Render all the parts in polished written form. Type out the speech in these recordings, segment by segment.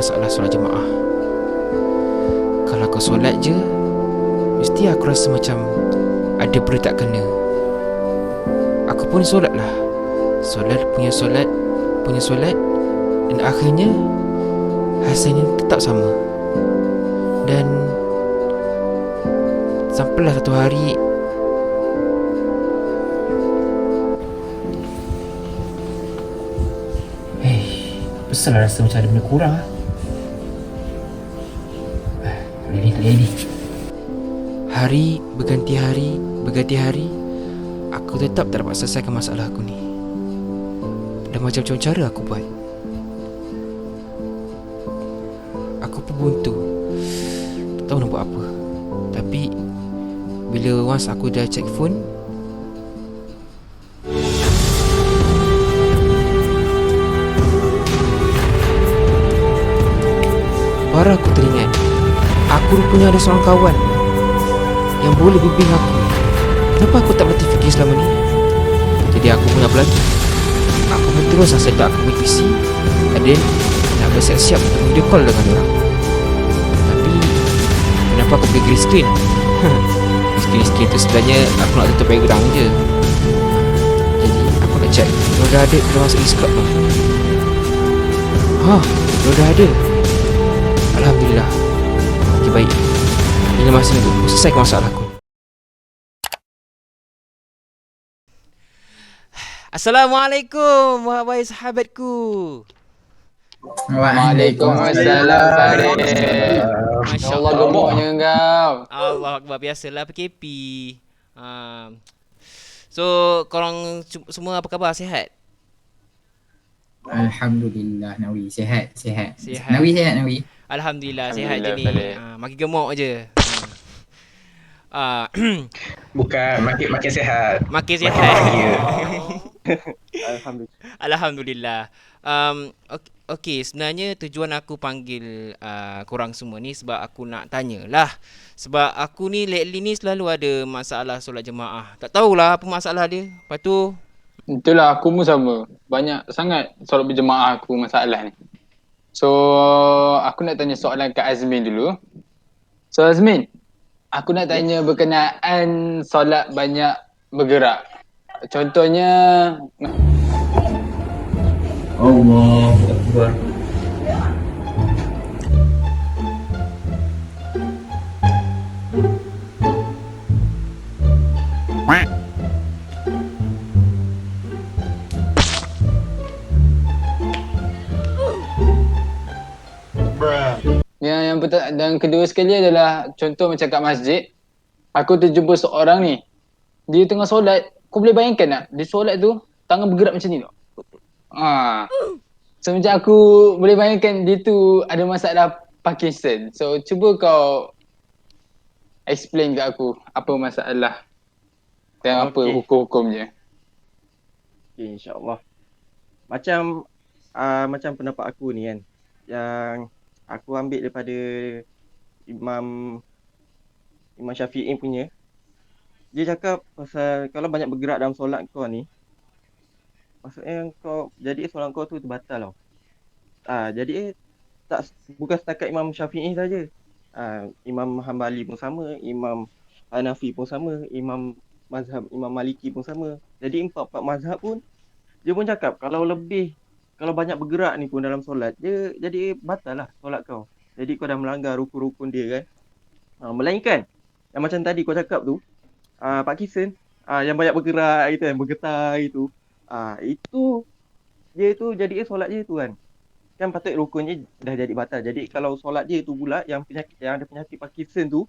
masalah solat jemaah. Kalau kau solat je, mesti aku rasa macam ada benda tak kena. Aku pun solat lah. Solat punya solat, dan akhirnya hasilnya tetap sama. Dan sampailah satu hari besar rasa macam ada benda kurang. Tak jadi. Hari berganti hari, aku tetap tak dapat selesaikan masalah aku ni. Dan macam-macam cara aku buat. Aku pun buntu, tak tahu nak buat apa. Tapi bila once aku dah check phone, baru aku teringat aku rupanya ada seorang kawan yang boleh bimbing aku. Kenapa aku tak berhenti fikir selama ni? Jadi aku pun apa lagi, aku pun terus set up aku punya PC, and then nak bersiap-siap untuk video call dengan orang. Tapi kenapa aku pergi green screen? Green screen tu sebenarnya aku nak tutup background je. Jadi aku nak check kalau dah ada dalam masuk Discord tu. Kalau dah ada, alhamdulillah. Okay, baik. Ini masa untuk aku selesaikan masalah aku. Assalamualaikum wahai sahabatku. Waalaikumsalam Farid. Masya Allah Allah. gemuknya kau. Allah Akbar, biasalah PKP. So korang semua apa khabar, sihat? Alhamdulillah, Nawi sihat. Sihat. Nawi sihat, Nawi. Alhamdulillah sihat je ni. Alhamdulillah, Makin gemuk je. Bukan, makin sihat. Makin Makin sihat. bahagia. Alhamdulillah. Okey, sebenarnya tujuan aku panggil korang semua ni sebab aku nak tanyalah. Sebab aku ni lately ni selalu ada masalah solat jemaah. Tak tahulah apa masalah dia. Lepas tu Itulah aku pun sama. Banyak sangat solat berjemaah aku masalah ni. So aku nak tanya soalan kat Azmin dulu. So Azmin, aku nak tanya berkenaan solat banyak bergerak. Contohnya Allahu Akbar. dan kedua sekali adalah contoh macam kat masjid. Aku terjumpa seorang ni. Dia tengah solat. Kau boleh bayangkan tak? Dia solat tu tangan bergerak macam ni tau. So macam aku boleh bayangkan dia tu ada masalah Parkinson. So cuba kau explain kat aku apa masalah dan apa hukum-hukumnya. Okay, insyaAllah. Macam pendapat aku ni kan, yang aku ambil daripada Imam Syafi'i punya. Dia cakap pasal kalau banyak bergerak dalam solat kau ni, maksudnya jadi solat kau tu terbatal tau. Jadi bukan setakat Imam Syafi'i saja. Imam Hambali pun sama, Imam Hanafi pun sama, Imam Maliki pun sama. Jadi empat mazhab pun dia pun cakap kalau banyak bergerak ni pun dalam solat, dia jadi batal lah solat kau. Jadi kau dah melanggar rukun-rukun dia kan. Melainkan yang macam tadi kau cakap tu, Pak Kisan, yang banyak bergerak gitu kan, bergetar itu. Itu dia tu jadi solat dia tu kan. Kan patut rukunnya dah jadi batal. Jadi kalau solat dia tu pula yang ada penyakit Parkinson tu,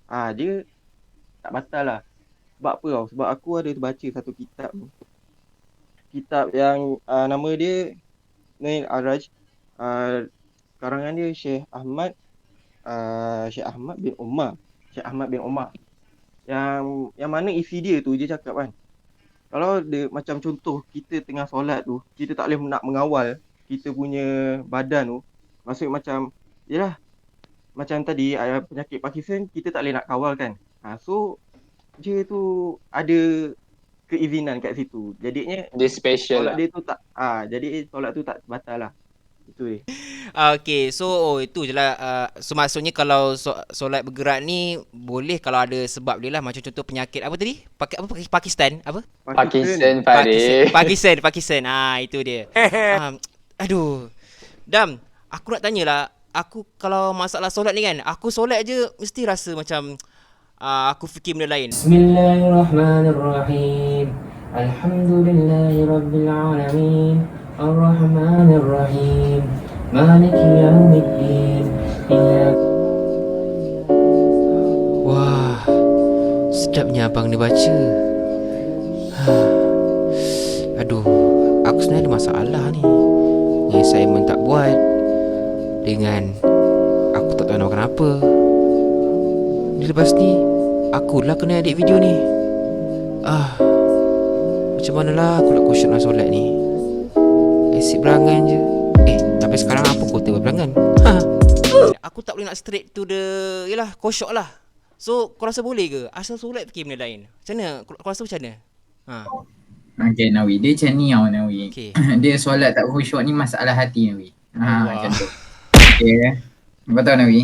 dia tak batal lah. Sebab apa tau? Sebab aku ada baca satu kitab ni. Kitab yang nama dia Nail Araj. Karangan dia Syekh Ahmad bin Umar. Yang mana isi dia tu dia cakap kan, kalau dia macam contoh kita tengah solat tu, kita tak boleh nak mengawal kita punya badan tu. Maksud macam yalah, macam tadi penyakit Parkinson kita tak boleh nak kawal kan. So dia tu ada keizinan kat situ. Jadinya Dia special solat lah. dia tu tak jadi solat tu tak batal lah. Itu dia. Okay, so itu je lah. So maksudnya kalau solat bergerak ni boleh kalau ada sebab dia lah. Macam contoh penyakit apa tadi? Pakistan apa? Pakistan, Farid. Pakistan. Itu dia. Aduh. Dam, aku nak tanya lah. Aku kalau masalah solat ni kan, aku solat je mesti rasa macam aku fikir benda lain. Bismillahirrahmanirrahim. Alhamdulillahirabbil alamin. Arrahmanirrahim. Maliki yaumiddin. Wah, sedapnya abang ni baca. Aduh, aku sebenarnya ada masalah ni. Dengan assignment tak buat, dengan aku tak tahu nak makan apa. Lepas ni akulah kena edit video ni. Macam manalah aku nak khusyuk nak solat ni. Asyik berangan je. Tapi sekarang apa kota berangan? Aku tak boleh nak straight to the yalah khusyuk lah. So kau rasa boleh ke? Asal solat fikir benda lain. Macam mana? Kau rasa macam mana? Okay Nawi, dia macam ni tau Nawi. Okay. Dia solat tak khusyuk ni masalah hati Nawi. Allah. Macam tu. Okay. Betul Nawi.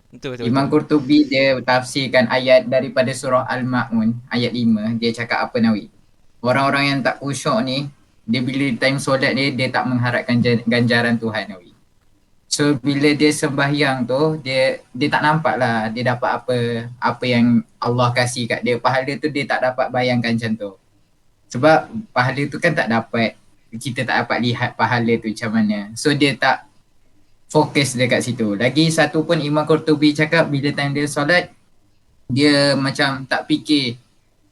Betul. Imam Qurtubi dia tafsirkan ayat daripada surah Al-Ma'un ayat 5. Dia cakap apa Nawi? Orang-orang yang tak khusyuk ni, dia bila time solat dia tak mengharapkan ganjaran Tuhan Nawi. So bila dia sembahyang tu, dia tak nampak lah dia dapat apa yang Allah kasih kat dia. Pahala tu dia tak dapat bayangkan macam tu. Sebab pahala tu kan tak dapat, kita tak dapat lihat pahala tu macam mana. So dia tak fokus dekat situ. Lagi satu pun Imam Qurtubi cakap bila time dia solat, dia macam tak fikir.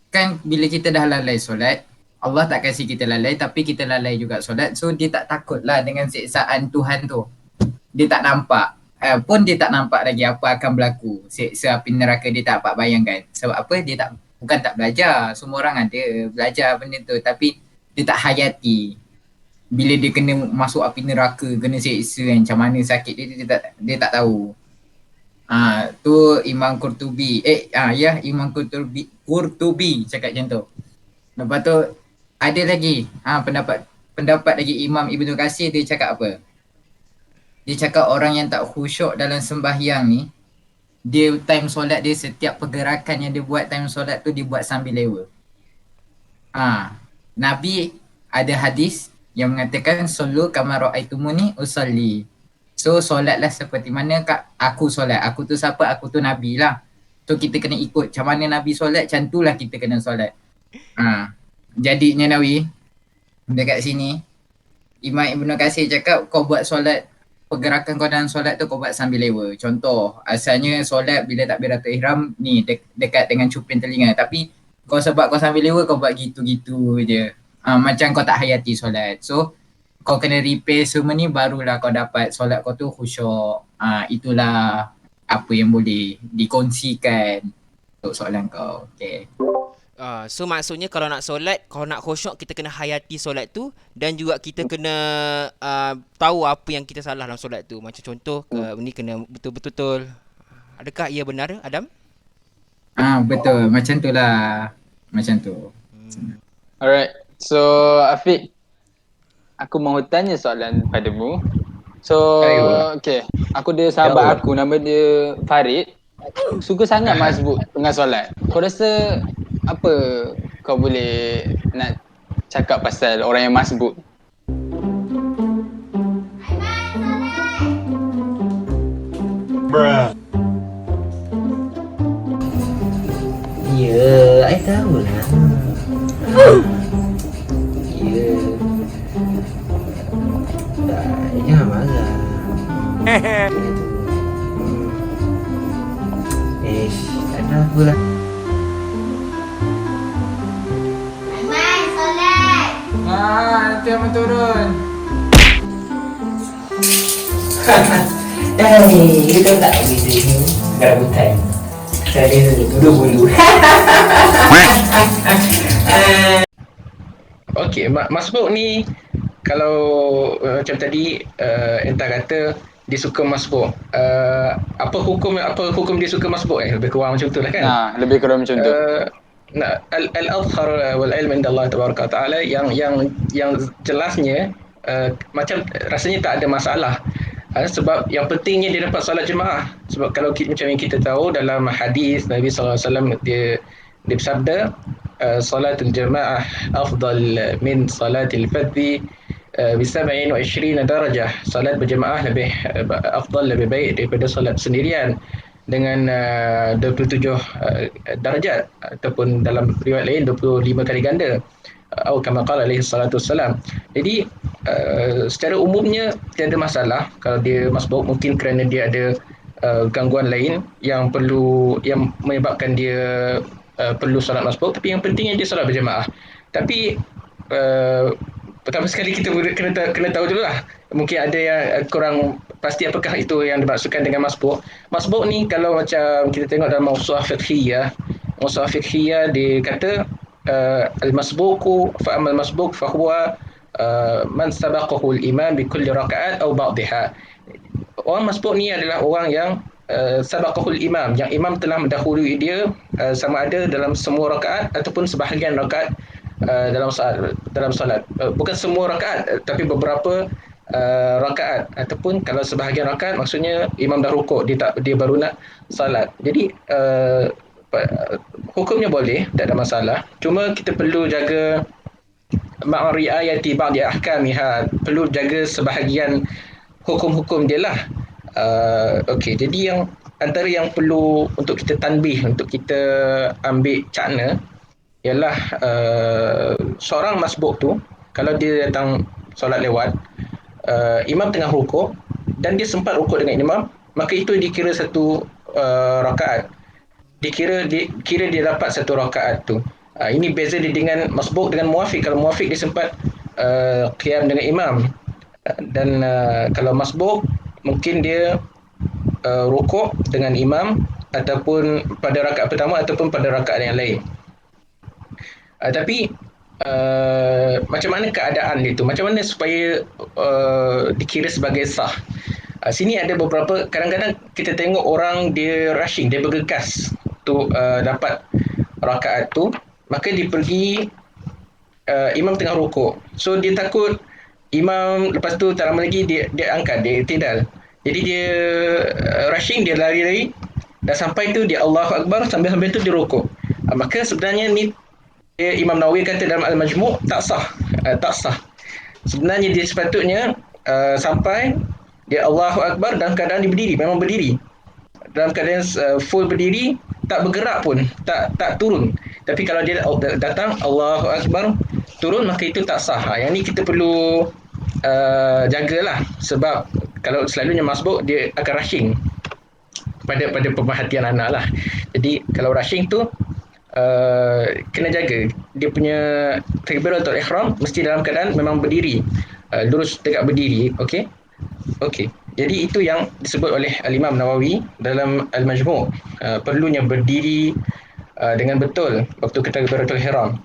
Kan bila kita dah lalai solat, Allah tak kasih kita lalai tapi kita lalai juga solat. So dia tak takut lah dengan siksaan Tuhan tu. Dia tak nampak. Pun dia tak nampak lagi apa akan berlaku. Siksa api neraka dia tak dapat bayangkan. Sebab apa? Dia bukan tak belajar. Semua orang ada belajar benda tu. Tapi dia tak hayati. Bila dia kena masuk api neraka, kena siksa macam mana sakit dia tak tahu. Tu Imam Qurtubi. Imam Qurtubi cakap macam tu. Lepas tu ada lagi pendapat lagi Imam Ibnu Katsir, dia cakap apa? Dia cakap orang yang tak khusyuk dalam sembahyang ni, dia time solat dia, setiap pergerakan yang dia buat time solat tu dia buat sambil lewa. Nabi ada hadis yang mengatakan sallu kama ra'aitumuni usalli. So solatlah seperti mana aku solat. Aku tu siapa? Aku tu Nabi lah. So kita kena ikut macam mana Nabi solat, macam tu lah kita kena solat. Jadinya Nawi, dekat sini Imam Ibnu Katsir cakap kau buat solat, pergerakan kau dalam solat tu kau buat sambil lewa. Contoh, asalnya solat bila takbiratul ihram ni dekat dengan cuping telinga, tapi kau sebab kau sambil lewa kau buat gitu-gitu je. Macam kau tak hayati solat. So kau kena repair semua ni, barulah kau dapat solat kau tu khusyuk. Itulah apa yang boleh dikongsikan untuk soalan kau. Okay. So maksudnya kalau nak solat, kalau nak khusyuk, kita kena hayati solat tu. Dan juga kita kena tahu apa yang kita salah dalam solat tu. Macam contoh, ni kena betul-betul. Adakah ia benar, Adam? Betul, macam tu lah. Macam tu. Alright, so Afiq, aku mahu tanya soalan padamu. So, okay, aku ada sahabat aku, nama dia Farid. Suka sangat masbuk tengah solat. Kau rasa apa kau boleh nak cakap pasal orang yang masbuk? Ya, I tahu lah. Ya. Jangan marah. Ada apa lah. Nanti Abang turun. You tahu tak beza ni dekat hutan? Saya duduk bulu. Okey, masbuk ni kalau macam tadi Entah kata dia suka masbuk. Apa hukum dia suka masbuk lebih kurang macam tu lah kan? Lebih kurang macam tu. Al-azhar wal ilm inda Allah tabaraka taala yang jelasnya macam rasanya tak ada masalah Sebab yang pentingnya dia dapat solat jemaah. Sebab kalau macam yang kita tahu dalam hadis Nabi SAW dia bersabda salatul jemaah afdal min salatil fadhi bisab'in wa ishrina darajah. Salat berjemaah lebih afdal, lebih baik daripada salat sendirian dengan 27 darjat, ataupun dalam riwayat lain 25 kali ganda, atau kama qala alaihi salatu wassalam. Jadi secara umumnya tiada masalah kalau dia masbuk, mungkin kerana dia ada gangguan lain yang menyebabkan dia perlu solat masbuk, tapi yang pentingnya dia solat berjemaah. Tapi pertama sekali kita kena tahu dulu lah, mungkin ada yang kurang pasti apakah itu yang dimaksudkan dengan masbuk. Masbuk ni kalau macam kita tengok dalam mawsu'ah fiqhiyah dia kata al-masbuku fa amal masbuk fa huwa man sabaqahu al-imam bi kulli raka'at aw ba'dihha. Orang masbuk ni adalah orang yang sabaqahul imam, yang imam telah mendahului dia sama ada dalam semua rakaat ataupun sebahagian rakaat dalam solat. Bukan semua rakaat, tapi beberapa rakaat, ataupun kalau sebahagian rakaat maksudnya imam dah rukuk, dia baru nak salat. Jadi hukumnya boleh, tak ada masalah. Cuma kita perlu jaga ma'riayati ba'di ahkamiha, perlu jaga sebahagian hukum-hukum dia lah. Okey, jadi yang antara yang perlu untuk kita tanbih, untuk kita ambil cakna ialah seorang masbuk tu kalau dia datang solat lewat, imam tengah rukuk dan dia sempat rukuk dengan imam, maka itu dikira satu rakaat. Dikira dia dapat satu rakaat tu. Ini beza dia dengan masbuk dengan muafiq. Kalau muafiq dia sempat qiyam dengan imam, dan kalau masbuk mungkin dia rukuk dengan imam ataupun pada rakaat pertama ataupun pada rakaat yang lain. Tapi macam mana keadaan dia tu? Macam mana supaya dikira sebagai sah? Sini ada beberapa, kadang-kadang kita tengok orang dia rushing, dia bergegas untuk dapat rakaat tu, maka dia pergi, imam tengah rukuk. So dia takut imam lepas tu tak lama lagi dia angkat, dia i'tidal. Jadi dia rushing, dia lari-lari, dah sampai tu dia Allahu Akbar, sambil-sambil tu dia rukuk. Maka sebenarnya ni Imam Nawawi kata dalam Al-Majmu' tak sah. Tak sah. Sebenarnya dia sepatutnya sampai dia Allahu Akbar dalam keadaan dia berdiri, memang berdiri. Dalam keadaan full berdiri, tak bergerak pun, tak turun. Tapi kalau dia datang Allahu Akbar, turun, maka itu tak sah. Yang ni kita perlu jagalah, sebab kalau selalunya masbuk dia akan rushing pada pemerhatian anak lah. Jadi kalau rushing tu kena jaga dia punya takbiratul ihram mesti dalam keadaan memang berdiri, lurus tegak berdiri. Okey. Jadi itu yang disebut oleh Al-Imam Nawawi dalam Al-Majmu', perlunya berdiri dengan betul waktu kita takbiratul ihram.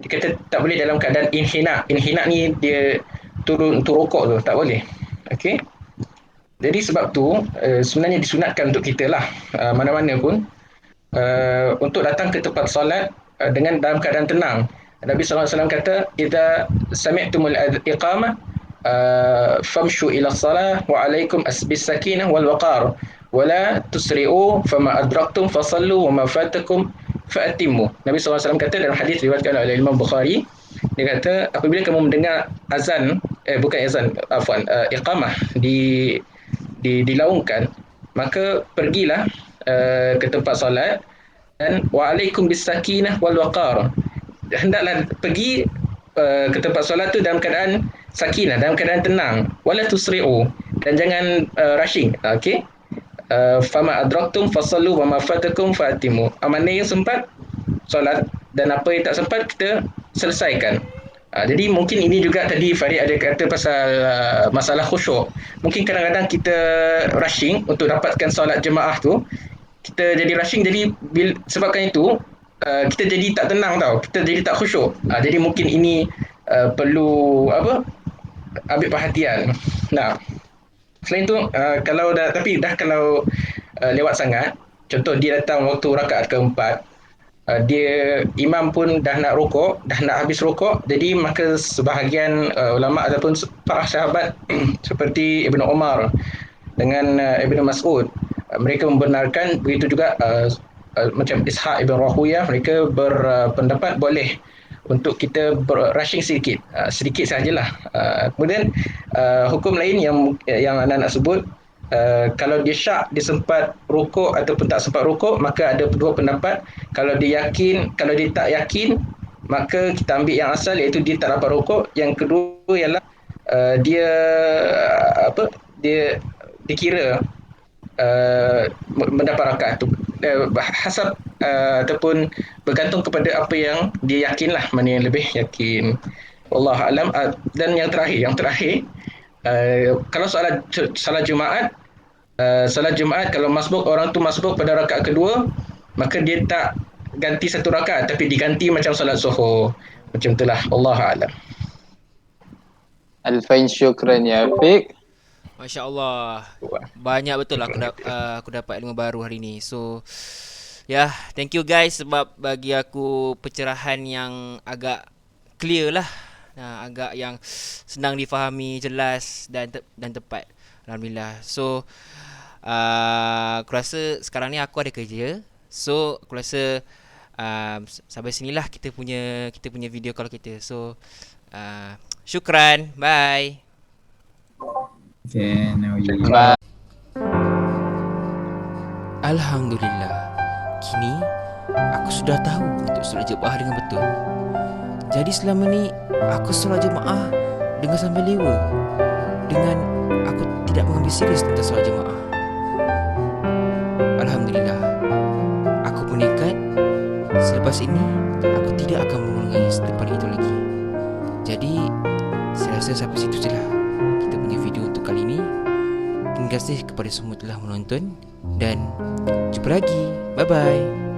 Dia kata tak boleh dalam keadaan inhina. Inhina ni dia turun untuk rukuk tu, tak boleh. Okey. Jadi sebab tu sebenarnya disunatkan untuk kita lah, mana-mana pun, untuk datang ke tempat solat dengan dalam keadaan tenang. Nabi SAW kata, "Idza sami'tumul iqamah famshu ila salah wa alaikum bis sakinah wal waqar wa la tusri'u fama adraktum fasallu wa ma fatakum fa'timmu." Nabi SAW kata dalam hadis riwayatkan oleh Imam Bukhari, dia kata apabila kamu mendengar azan, iqamah dilaungkan, maka pergilah ke tempat solat, dan wa'alaikum bisakinah wal waqar, hendaklah pergi ke tempat solat tu dalam keadaan sakinah, dalam keadaan tenang, wala tusri'u, dan jangan rushing. Okey. Fama adraktum fasallu wa ma fatakum fa'timu. Mana yang sempat solat dan apa yang tak sempat kita selesaikan. Jadi mungkin ini juga tadi Farid ada kata pasal masalah khusyuk. Mungkin kadang-kadang kita rushing untuk dapatkan solat jemaah tu, kita jadi rushing, jadi sebabkan itu kita jadi tak tenang tau, kita jadi tak khusyuk. Jadi mungkin ini perlu ambil perhatian. Nah, selain tu kalau kalau lewat sangat, contoh dia datang waktu rakaat keempat, dia imam pun dah nak rukuk, dah nak habis rukuk, jadi maka sebahagian ulama ataupun para sahabat seperti Ibnu Umar dengan Ibnu Mas'ud. Mereka membenarkan, begitu juga macam Ishaq Ibn Rahuyah, mereka berpendapat boleh untuk kita rushing sedikit, sedikit sajalah. Kemudian hukum lain yang anak-anak sebut, kalau dia syak, dia sempat rukuk ataupun tak sempat rukuk, maka ada dua pendapat. Kalau dia tak yakin, maka kita ambil yang asal, iaitu dia tak dapat rukuk. Yang kedua ialah dia dia dikira mendapat rakaat tu, hasab ataupun bergantung kepada apa yang dia yakin lah, mana yang lebih yakin. Wallahu alam. Dan yang terakhir, kalau salat Jumaat, kalau orang tu masbuk pada rakaat kedua, maka dia tak ganti satu rakaat, tapi diganti macam salat Zuhur. Macam itulah. Wallahu alam. Alfain syukran ya Fik. Masya Allah, banyak betul aku dapat ilmu baru hari ni. So thank you guys sebab bagi aku pencerahan yang agak clear lah, agak yang senang difahami, jelas dan tepat. Alhamdulillah. So aku rasa sekarang ni aku ada kerja. So aku rasa sampai sinilah kita punya video call kita. So syukran, bye. Okay, Bye. Alhamdulillah, kini aku sudah tahu untuk solat jemaah dengan betul. Jadi selama ni aku solat jemaah dengan sambil lewa, dengan aku tidak mengambil serius tentang solat jemaah. Alhamdulillah, aku berniat selepas ini aku tidak akan mengulangi selepas itu lagi. Jadi saya rasa sampai situ sajalah kita punya video untuk kali ini. Terima kasih kepada semua telah menonton dan jumpa lagi. Bye bye.